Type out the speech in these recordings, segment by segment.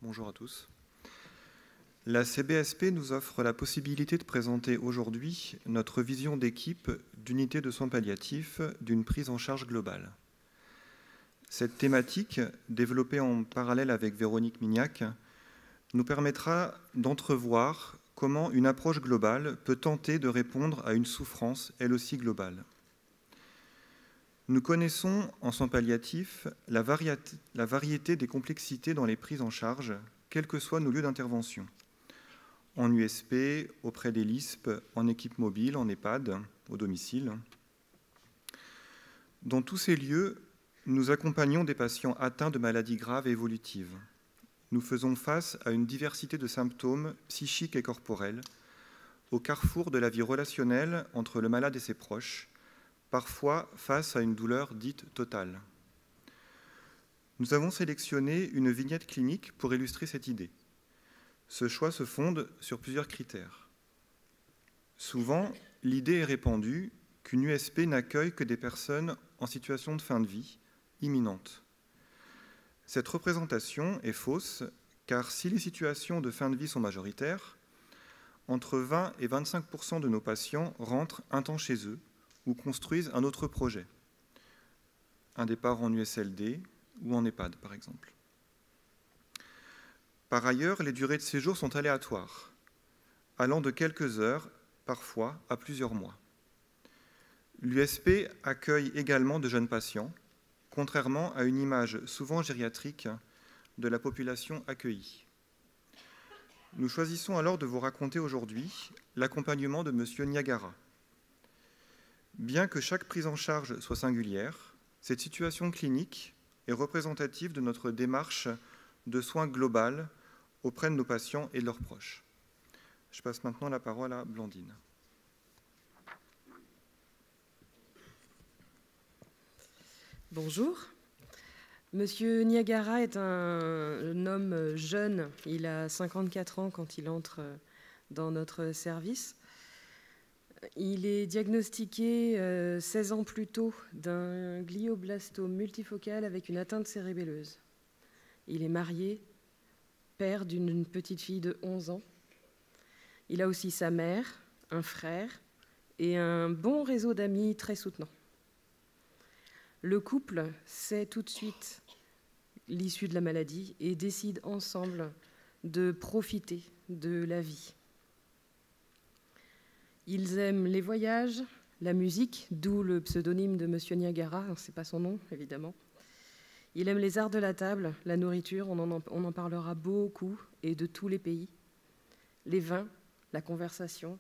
Bonjour à tous. La CBSP nous offre la possibilité de présenter aujourd'hui notre vision d'équipe d'unité de soins palliatifs d'une prise en charge globale. Cette thématique, développée en parallèle avec Véronique Mignac, nous permettra d'entrevoir comment une approche globale peut tenter de répondre à une souffrance, elle aussi globale. Nous connaissons en soins palliatifs la variété des complexités dans les prises en charge, quels que soient nos lieux d'intervention. En USP, auprès des LISP, en équipe mobile, en EHPAD, au domicile. Dans tous ces lieux, nous accompagnons des patients atteints de maladies graves et évolutives. Nous faisons face à une diversité de symptômes psychiques et corporels, au carrefour de la vie relationnelle entre le malade et ses proches, parfois face à une douleur dite totale. Nous avons sélectionné une vignette clinique pour illustrer cette idée. Ce choix se fonde sur plusieurs critères. Souvent, l'idée est répandue qu'une USP n'accueille que des personnes en situation de fin de vie imminente. Cette représentation est fausse, car si les situations de fin de vie sont majoritaires, entre 20 et 25% de nos patients rentrent un temps chez eux ou construisent un autre projet, un départ en USLD ou en EHPAD par exemple. Par ailleurs, les durées de séjour sont aléatoires, allant de quelques heures, parfois à plusieurs mois. L'USP accueille également de jeunes patients, contrairement à une image souvent gériatrique de la population accueillie. Nous choisissons alors de vous raconter aujourd'hui l'accompagnement de M. Niagara. Bien que chaque prise en charge soit singulière, cette situation clinique est représentative de notre démarche de soins global auprès de nos patients et de leurs proches. Je passe maintenant la parole à Blandine. Bonjour. Monsieur Niagara est un homme jeune. Il a 54 ans quand il entre dans notre service. Il est diagnostiqué 16 ans plus tôt d'un glioblastome multifocal avec une atteinte cérébelleuse. Il est marié, père d'une petite fille de 11 ans. Il a aussi sa mère, un frère et un bon réseau d'amis très soutenants. Le couple sait tout de suite l'issue de la maladie et décide ensemble de profiter de la vie. Ils aiment les voyages, la musique, d'où le pseudonyme de Monsieur Niagara, ce n'est pas son nom évidemment. Il aime les arts de la table, la nourriture, on en parlera beaucoup et de tous les pays. Les vins, la conversation.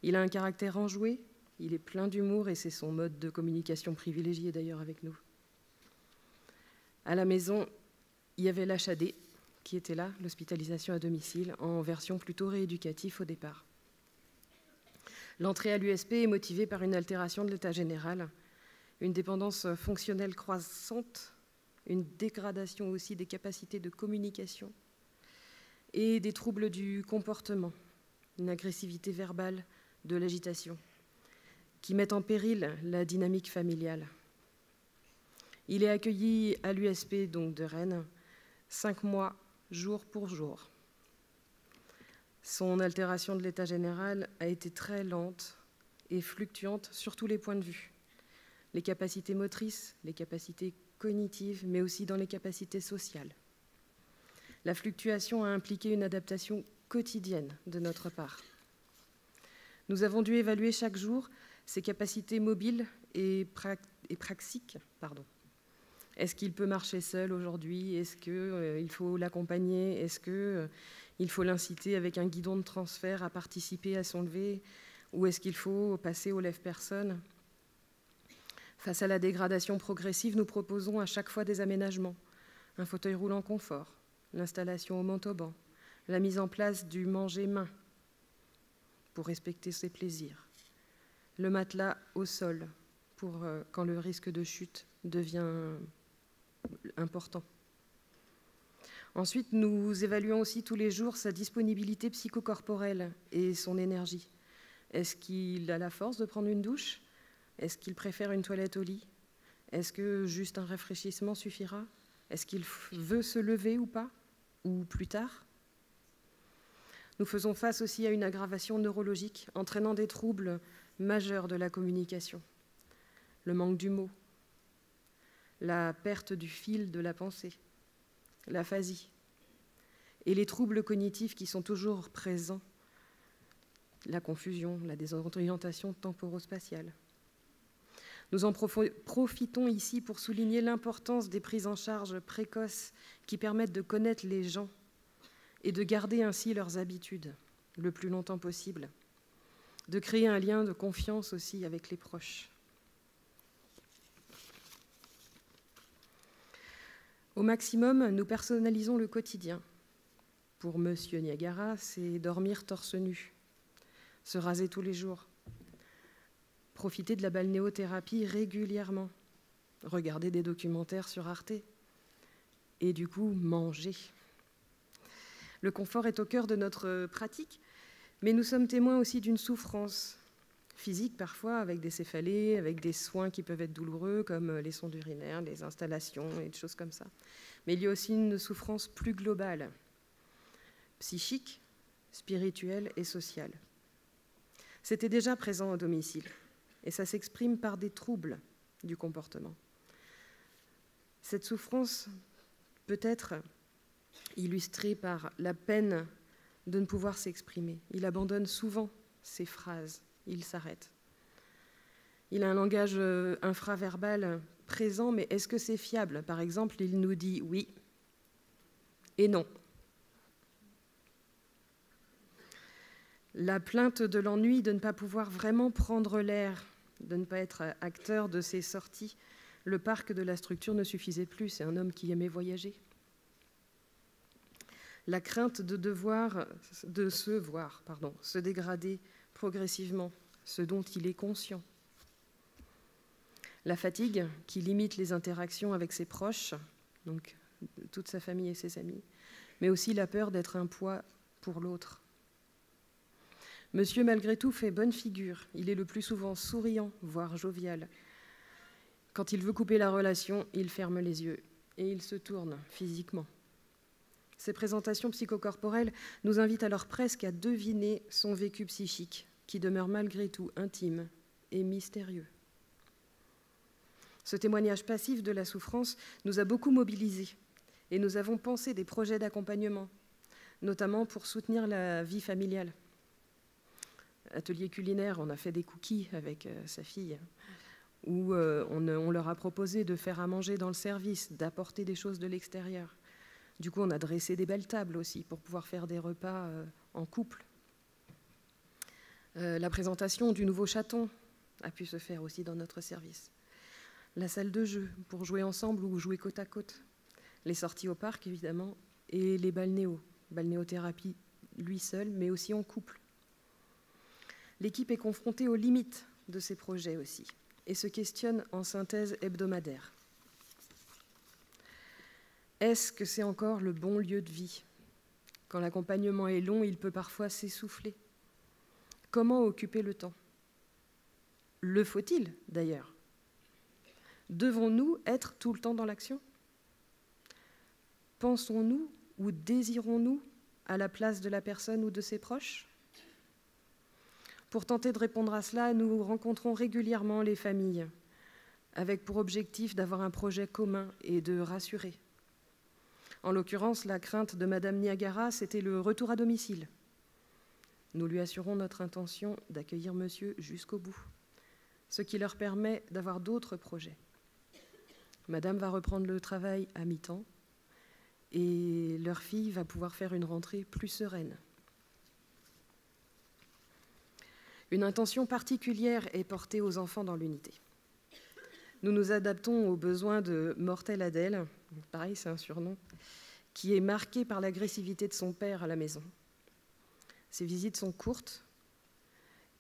Il a un caractère enjoué, il est plein d'humour et c'est son mode de communication privilégié d'ailleurs avec nous. À la maison, il y avait l'HAD qui était là, l'hospitalisation à domicile, en version plutôt rééducative au départ. L'entrée à l'USP est motivée par une altération de l'état général, une dépendance fonctionnelle croissante, une dégradation aussi des capacités de communication et des troubles du comportement, une agressivité verbale, de l'agitation, qui mettent en péril la dynamique familiale. Il est accueilli à l'USP donc de Rennes, 5 mois, jour pour jour. Son altération de l'état général a été très lente et fluctuante sur tous les points de vue. Les capacités motrices, les capacités cognitives, mais aussi dans les capacités sociales. La fluctuation a impliqué une adaptation quotidienne de notre part. Nous avons dû évaluer chaque jour ses capacités mobiles et praxiques. Est-ce qu'il peut marcher seul aujourd'hui? Est-ce qu'il faut l'accompagner? Est-ce qu'il faut l'inciter avec un guidon de transfert à participer à son lever? Ou est-ce qu'il faut passer au lève-personne? Face à la dégradation progressive, nous proposons à chaque fois des aménagements. Un fauteuil roulant confort, l'installation au manteau-banc, la mise en place du manger-main pour respecter ses plaisirs, le matelas au sol pour quand le risque de chute devient important. Ensuite, nous évaluons aussi tous les jours sa disponibilité psychocorporelle et son énergie. Est-ce qu'il a la force de prendre une douche? Est-ce qu'il préfère une toilette au lit? Est-ce que juste un rafraîchissement suffira? Est-ce qu'il veut se lever ou pas? ou plus tard. Nous faisons face aussi à une aggravation neurologique entraînant des troubles majeurs de la communication, le manque du mot, la perte du fil de la pensée, l'aphasie et les troubles cognitifs qui sont toujours présents, la confusion, la désorientation temporo-spatiale. Nous en profitons ici pour souligner l'importance des prises en charge précoces qui permettent de connaître les gens et de garder ainsi leurs habitudes le plus longtemps possible, de créer un lien de confiance aussi avec les proches. Au maximum, nous personnalisons le quotidien. Pour Monsieur Niagara, c'est dormir torse nu, se raser tous les jours, profiter de la balnéothérapie régulièrement, regarder des documentaires sur Arte et du coup manger. Le confort est au cœur de notre pratique, mais nous sommes témoins aussi d'une souffrance physique parfois, avec des céphalées, avec des soins qui peuvent être douloureux, comme les sondes urinaires, les installations et des choses comme ça. Mais il y a aussi une souffrance plus globale, psychique, spirituelle et sociale. C'était déjà présent au domicile, et ça s'exprime par des troubles du comportement. Cette souffrance peut être illustrée par la peine de ne pouvoir s'exprimer. Il abandonne souvent ses phrases, il s'arrête. Il a un langage infraverbal présent, mais est-ce que c'est fiable? Par exemple, il nous dit oui et non. La plainte de l'ennui de ne pas pouvoir vraiment prendre l'air, de ne pas être acteur de ses sorties. Le parc de la structure ne suffisait plus, c'est un homme qui aimait voyager. La crainte de se dégrader progressivement, ce dont il est conscient. La fatigue qui limite les interactions avec ses proches, donc toute sa famille et ses amis, mais aussi la peur d'être un poids pour l'autre. Monsieur, malgré tout, fait bonne figure. Il est le plus souvent souriant, voire jovial. Quand il veut couper la relation, il ferme les yeux et il se tourne physiquement. Ces présentations psychocorporelles nous invitent alors presque à deviner son vécu psychique, qui demeure malgré tout intime et mystérieux. Ce témoignage passif de la souffrance nous a beaucoup mobilisés et nous avons pensé des projets d'accompagnement, notamment pour soutenir la vie familiale. Atelier culinaire, on a fait des cookies avec sa fille, où on leur a proposé de faire à manger dans le service, d'apporter des choses de l'extérieur. Du coup, on a dressé des belles tables aussi pour pouvoir faire des repas en couple. La présentation du nouveau chaton a pu se faire aussi dans notre service. La salle de jeu pour jouer ensemble ou jouer côte à côte. Les sorties au parc, évidemment, et les balnéothérapie, lui seul, mais aussi en couple. L'équipe est confrontée aux limites de ces projets aussi et se questionne en synthèse hebdomadaire. Est-ce que c'est encore le bon lieu de vie? Quand l'accompagnement est long, il peut parfois s'essouffler. Comment occuper le temps? Le faut-il d'ailleurs? Devons-nous être tout le temps dans l'action? Pensons-nous ou désirons-nous à la place de la personne ou de ses proches? Pour tenter de répondre à cela, nous rencontrons régulièrement les familles, avec pour objectif d'avoir un projet commun et de rassurer. En l'occurrence, la crainte de Madame Niagara, c'était le retour à domicile. Nous lui assurons notre intention d'accueillir monsieur jusqu'au bout, ce qui leur permet d'avoir d'autres projets. Madame va reprendre le travail à mi-temps et leur fille va pouvoir faire une rentrée plus sereine. Une intention particulière est portée aux enfants dans l'unité. Nous nous adaptons aux besoins de Mortel Adèle, pareil c'est un surnom, qui est marqué par l'agressivité de son père à la maison. Ses visites sont courtes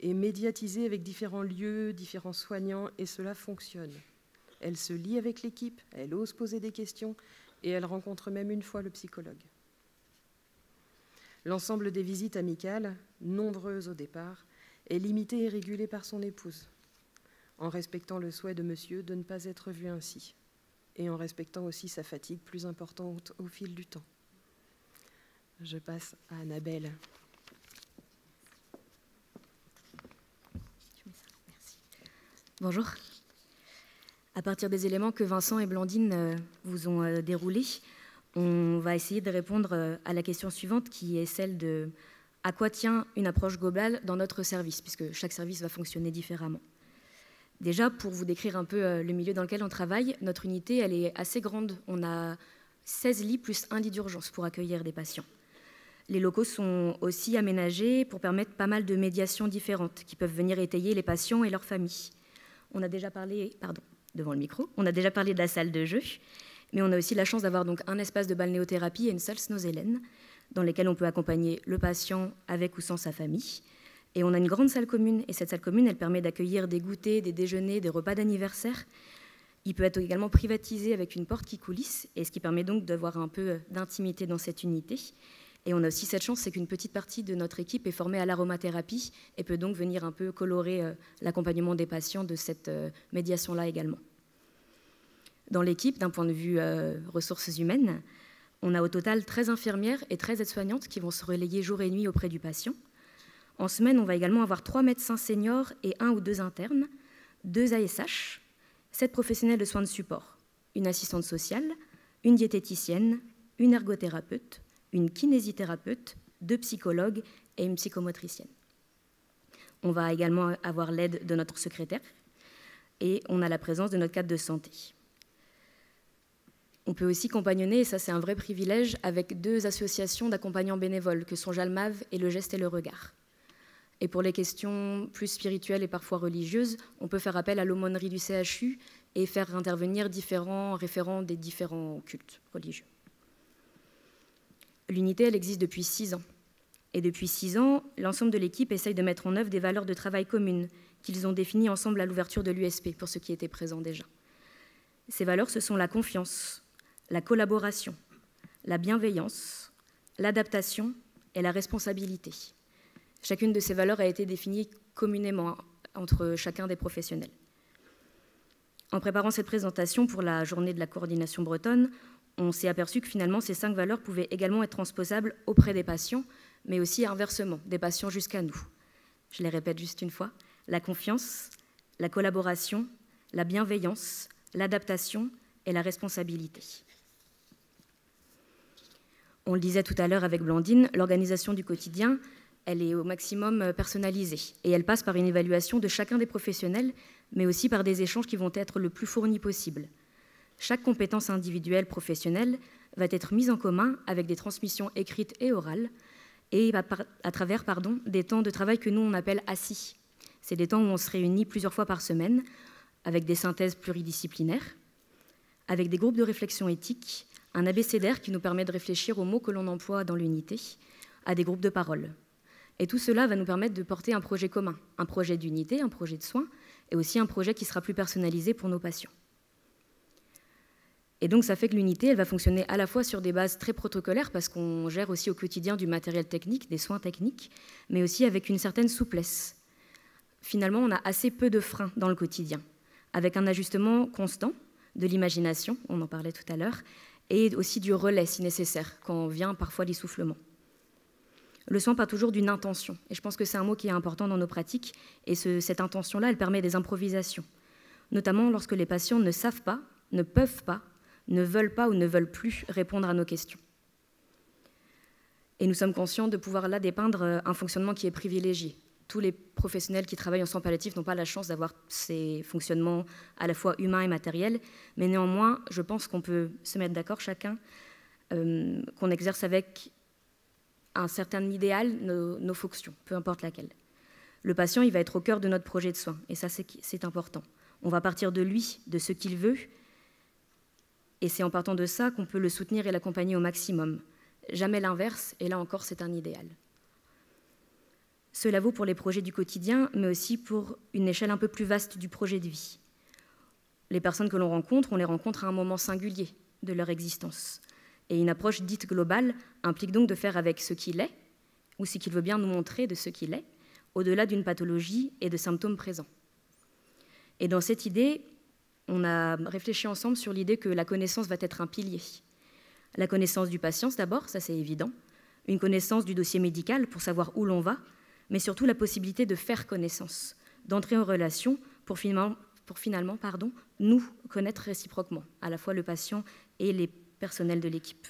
et médiatisées avec différents lieux, différents soignants, et cela fonctionne. Elle se lie avec l'équipe, elle ose poser des questions et elle rencontre même une fois le psychologue. L'ensemble des visites amicales, nombreuses au départ, est limité et régulé par son épouse, en respectant le souhait de monsieur de ne pas être vu ainsi, et en respectant aussi sa fatigue plus importante au fil du temps. je passe à Annabelle. Merci. Bonjour. À partir des éléments que Vincent et Blandine vous ont déroulés, on va essayer de répondre à la question suivante qui est celle de à quoi tient une approche globale dans notre service, puisque chaque service va fonctionner différemment. Déjà, pour vous décrire un peu le milieu dans lequel on travaille, notre unité, elle est assez grande. On a 16 lits plus un lit d'urgence pour accueillir des patients. Les locaux sont aussi aménagés pour permettre pas mal de médiations différentes qui peuvent venir étayer les patients et leurs familles. On a déjà parlé, devant le micro, on a déjà parlé de la salle de jeu, mais on a aussi la chance d'avoir donc un espace de balnéothérapie et une salle snozélène dans lesquelles on peut accompagner le patient avec ou sans sa famille. Et on a une grande salle commune, et cette salle commune, elle permet d'accueillir des goûters, des déjeuners, des repas d'anniversaire. Il peut être également privatisé avec une porte qui coulisse, et ce qui permet donc d'avoir un peu d'intimité dans cette unité. Et on a aussi cette chance, c'est qu'une petite partie de notre équipe est formée à l'aromathérapie et peut donc venir un peu colorer l'accompagnement des patients de cette médiation-là également. Dans l'équipe, d'un point de vue ressources humaines, on a au total 13 infirmières et 13 aides-soignantes qui vont se relayer jour et nuit auprès du patient. En semaine, on va également avoir 3 médecins seniors et 1 ou 2 internes, 2 ASH, 7 professionnels de soins de support, une assistante sociale, une diététicienne, une ergothérapeute, une kinésithérapeute, 2 psychologues et une psychomotricienne. On va également avoir l'aide de notre secrétaire et on a la présence de notre cadre de santé. On peut aussi compagnonner, et ça c'est un vrai privilège, avec 2 associations d'accompagnants bénévoles que sont Jalmave et Le Geste et le Regard. Et pour les questions plus spirituelles et parfois religieuses, on peut faire appel à l'aumônerie du CHU et faire intervenir différents référents des différents cultes religieux. L'unité, elle existe depuis 6 ans. Et depuis 6 ans, l'ensemble de l'équipe essaye de mettre en œuvre des valeurs de travail communes qu'ils ont définies ensemble à l'ouverture de l'USP, pour ceux qui étaient présents déjà. Ces valeurs, ce sont la confiance, la collaboration, la bienveillance, l'adaptation et la responsabilité. Chacune de ces valeurs a été définie communément entre chacun des professionnels. En préparant cette présentation pour la journée de la coordination bretonne, on s'est aperçu que finalement ces 5 valeurs pouvaient également être transposables auprès des patients, mais aussi inversement, des patients jusqu'à nous. Je les répète juste une fois, la confiance, la collaboration, la bienveillance, l'adaptation et la responsabilité. On le disait tout à l'heure avec Blandine, l'organisation du quotidien, elle est au maximum personnalisée et elle passe par une évaluation de chacun des professionnels, mais aussi par des échanges qui vont être le plus fournis possible. Chaque compétence individuelle professionnelle va être mise en commun avec des transmissions écrites et orales et à travers des temps de travail que nous on appelle assis. C'est des temps où on se réunit plusieurs fois par semaine avec des synthèses pluridisciplinaires, avec des groupes de réflexion éthique, un abécédaire qui nous permet de réfléchir aux mots que l'on emploie dans l'unité, à des groupes de parole. Et tout cela va nous permettre de porter un projet commun, un projet d'unité, un projet de soins, et aussi un projet qui sera plus personnalisé pour nos patients. Et donc ça fait que l'unité, elle va fonctionner à la fois sur des bases très protocolaires, parce qu'on gère aussi au quotidien du matériel technique, des soins techniques, mais aussi avec une certaine souplesse. Finalement, on a assez peu de freins dans le quotidien, avec un ajustement constant de l'imagination, on en parlait tout à l'heure, et aussi du relais si nécessaire, quand vient parfois l'essoufflement. Le soin part toujours d'une intention, et je pense que c'est un mot qui est important dans nos pratiques, et cette intention-là, elle permet des improvisations, notamment lorsque les patients ne savent pas, ne peuvent pas, ne veulent pas ou ne veulent plus répondre à nos questions. Et nous sommes conscients de pouvoir là dépeindre un fonctionnement qui est privilégié. Tous les professionnels qui travaillent en soins palliatifs n'ont pas la chance d'avoir ces fonctionnements à la fois humains et matériels, mais néanmoins, je pense qu'on peut se mettre d'accord chacun, qu'on exerce avec un certain idéal nos fonctions, peu importe laquelle. Le patient, il va être au cœur de notre projet de soins, et ça, c'est important. On va partir de lui, de ce qu'il veut, et c'est en partant de ça qu'on peut le soutenir et l'accompagner au maximum. Jamais l'inverse, et là encore, c'est un idéal. Cela vaut pour les projets du quotidien, mais aussi pour une échelle un peu plus vaste du projet de vie. Les personnes que l'on rencontre, on les rencontre à un moment singulier de leur existence. Et une approche dite globale implique donc de faire avec ce qu'il est, ou ce qu'il veut bien nous montrer de ce qu'il est, au-delà d'une pathologie et de symptômes présents. Et dans cette idée, on a réfléchi ensemble sur l'idée que la connaissance va être un pilier. La connaissance du patient, d'abord, ça c'est évident, une connaissance du dossier médical pour savoir où l'on va, mais surtout la possibilité de faire connaissance, d'entrer en relation pour finalement nous connaître réciproquement, à la fois le patient et les personnels de l'équipe.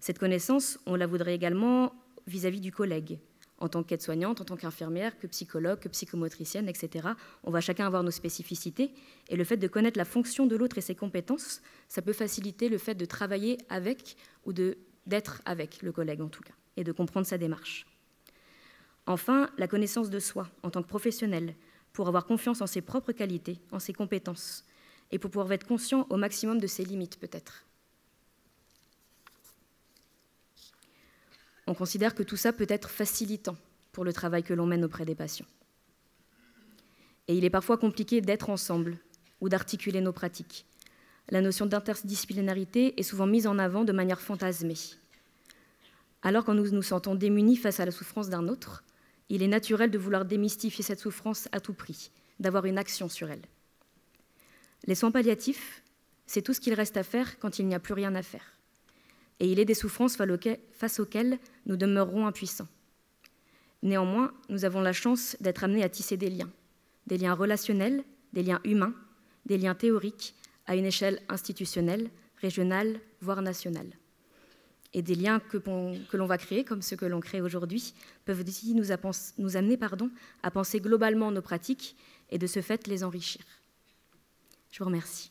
Cette connaissance, on la voudrait également vis-à-vis du collègue, en tant qu'aide-soignante, en tant qu'infirmière, que psychologue, que psychomotricienne, etc. On va chacun avoir nos spécificités, et le fait de connaître la fonction de l'autre et ses compétences, ça peut faciliter le fait de travailler avec ou d'être avec le collègue en tout cas, et de comprendre sa démarche. Enfin, la connaissance de soi en tant que professionnel, pour avoir confiance en ses propres qualités, en ses compétences, et pour pouvoir être conscient au maximum de ses limites peut-être. On considère que tout ça peut être facilitant pour le travail que l'on mène auprès des patients. Et il est parfois compliqué d'être ensemble ou d'articuler nos pratiques. La notion d'interdisciplinarité est souvent mise en avant de manière fantasmée. Alors quand nous nous sentons démunis face à la souffrance d'un autre, il est naturel de vouloir démystifier cette souffrance à tout prix, d'avoir une action sur elle. Les soins palliatifs, c'est tout ce qu'il reste à faire quand il n'y a plus rien à faire. Et il est des souffrances face auxquelles nous demeurerons impuissants. Néanmoins, nous avons la chance d'être amenés à tisser des liens relationnels, des liens humains, des liens théoriques à une échelle institutionnelle, régionale, voire nationale. Et des liens que l'on va créer, comme ceux que l'on crée aujourd'hui, peuvent aussi nous amener à penser globalement nos pratiques et de ce fait les enrichir. Je vous remercie.